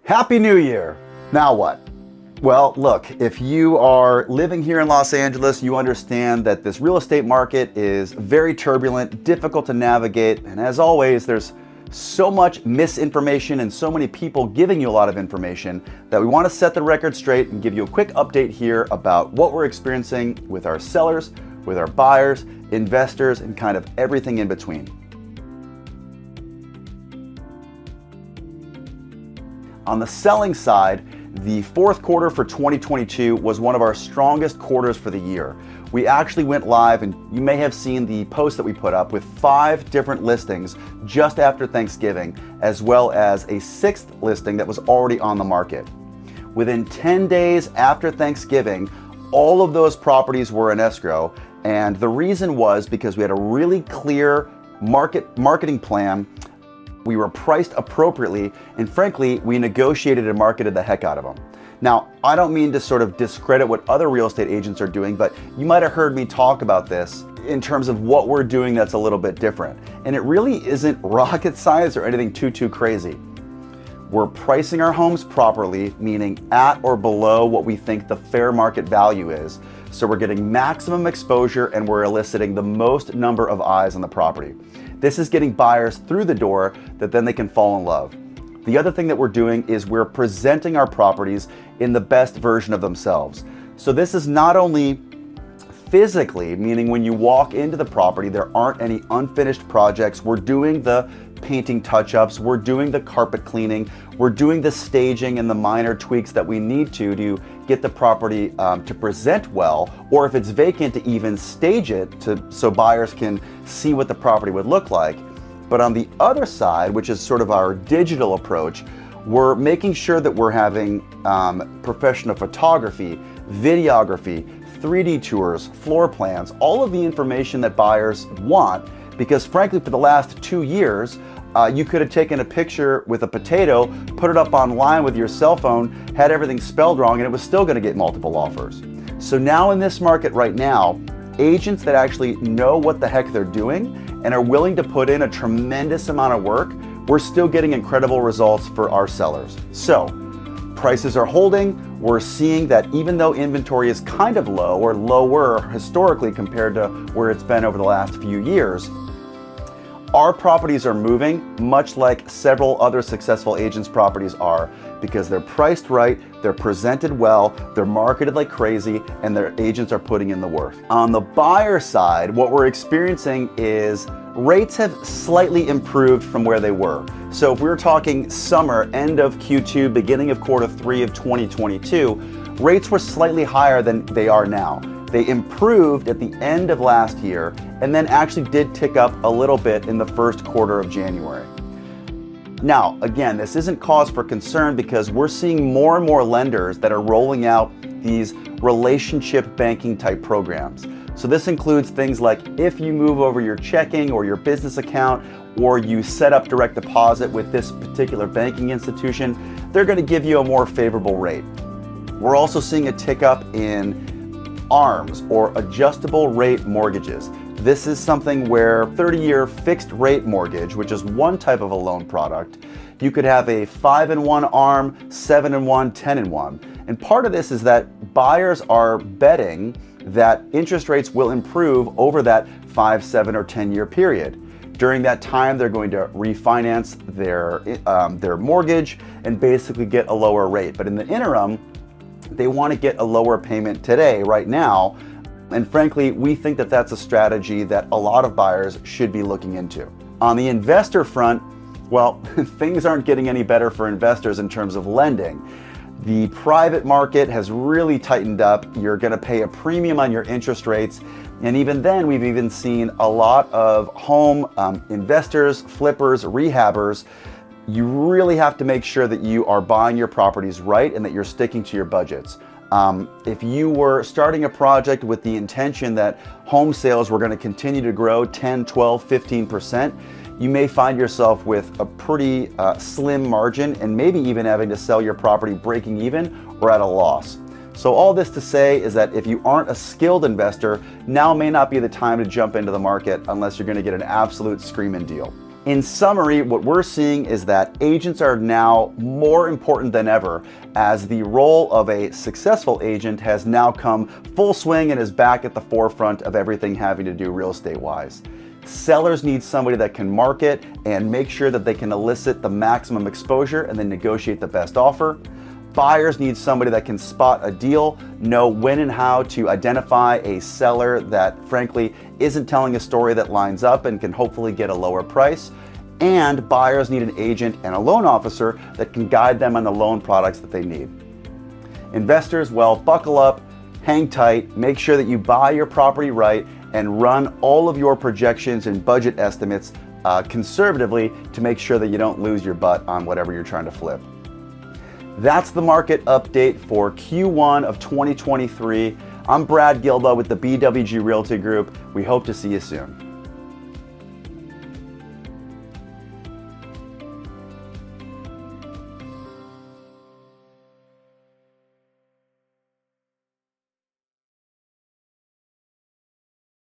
Happy New Year! Now what? Well, look, if you are living here in Los Angeles, you understand that this real estate market is very turbulent, difficult to navigate, and as always, there's so much misinformation and so many people giving you a lot of information that we want to set the record straight and give you a quick update here about what we're experiencing with our sellers, with our buyers, investors, and kind of everything in between. On the selling side, the fourth quarter for 2022 was one of our strongest quarters for the year. We actually went live, and you may have seen the post that we put up, with 5 different listings just after Thanksgiving, as well as a 6th listing that was already on the market. Within 10 days after Thanksgiving, all of those properties were in escrow, and the reason was because we had a really clear marketing plan. We were priced appropriately, and frankly, we negotiated and marketed the heck out of them. Now, I don't mean to sort of discredit what other real estate agents are doing, but you might have heard me talk about this in terms of what we're doing that's a little bit different. And it really isn't rocket science or anything too crazy. We're pricing our homes properly, meaning at or below what we think the fair market value is. So we're getting maximum exposure and we're eliciting the most number of eyes on the property. This is getting buyers through the door that then they can fall in love. The other thing that we're doing is we're presenting our properties in the best version of themselves. So this is not only physically, meaning when you walk into the property, there aren't any unfinished projects. We're doing the painting touch-ups, we're doing the carpet cleaning, we're doing the staging and the minor tweaks that we need to get the property to present well, or if it's vacant, to even stage it so buyers can see what the property would look like. But on the other side, which is sort of our digital approach, we're making sure that we're having professional photography, videography, 3D tours, floor plans, all of the information that buyers want. Because frankly, for the last 2 years, you could have taken a picture with a potato, put it up online with your cell phone, had everything spelled wrong, and it was still going to get multiple offers. So now in this market right now, agents that actually know what the heck they're doing and are willing to put in a tremendous amount of work, we're still getting incredible results for our sellers. So prices are holding. We're seeing that even though inventory is kind of low, or lower historically compared to where it's been over the last few years, our properties are moving much like several other successful agents' properties are, because they're priced right, they're presented well, they're marketed like crazy, and their agents are putting in the work. On the buyer side, what we're experiencing is rates have slightly improved from where they were. So if we were talking summer, end of Q2, beginning of quarter 3 of 2022, rates were slightly higher than they are now. They improved at the end of last year and then actually did tick up a little bit in the first quarter of January. Now, again, this isn't cause for concern because we're seeing more and more lenders that are rolling out these relationship banking type programs. So this includes things like if you move over your checking or your business account, or you set up direct deposit with this particular banking institution, they're going to give you a more favorable rate. We're also seeing a tick up in ARMs, or adjustable rate mortgages. This is something where 30-year fixed rate mortgage, which is one type of a loan product, you could have a 5-in-1 ARM, 7-in-1, 10-in-1. And part of this is that buyers are betting that interest rates will improve over that 5, 7, or 10-year period. During that time, they're going to refinance their mortgage and basically get a lower rate. But in the interim, they want to get a lower payment today, right now. And frankly, we think that that's a strategy that a lot of buyers should be looking into. On the investor front, well, things aren't getting any better for investors in terms of lending. The private market has really tightened up. You're going to pay a premium on your interest rates. And even then, we've even seen a lot of home investors, flippers, rehabbers. You really have to make sure that you are buying your properties right and that you're sticking to your budgets. If you were starting a project with the intention that home sales were going to continue to grow 10, 12, 15%, you may find yourself with a pretty slim margin and maybe even having to sell your property breaking even or at a loss. So all this to say is that if you aren't a skilled investor, now may not be the time to jump into the market unless you're going to get an absolute screaming deal. In summary, what we're seeing is that agents are now more important than ever, as the role of a successful agent has now come full swing and is back at the forefront of everything having to do real estate wise. Sellers need somebody that can market and make sure that they can elicit the maximum exposure and then negotiate the best offer. Buyers need somebody that can spot a deal, know when and how to identify a seller that frankly isn't telling a story that lines up and can hopefully get a lower price. And buyers need an agent and a loan officer that can guide them on the loan products that they need. Investors, well, buckle up, hang tight, make sure that you buy your property right, and run all of your projections and budget estimates conservatively to make sure that you don't lose your butt on whatever you're trying to flip. That's the market update for Q1 of 2023. I'm Brad Gilbo with the BWG Realty Group. We hope to see you soon.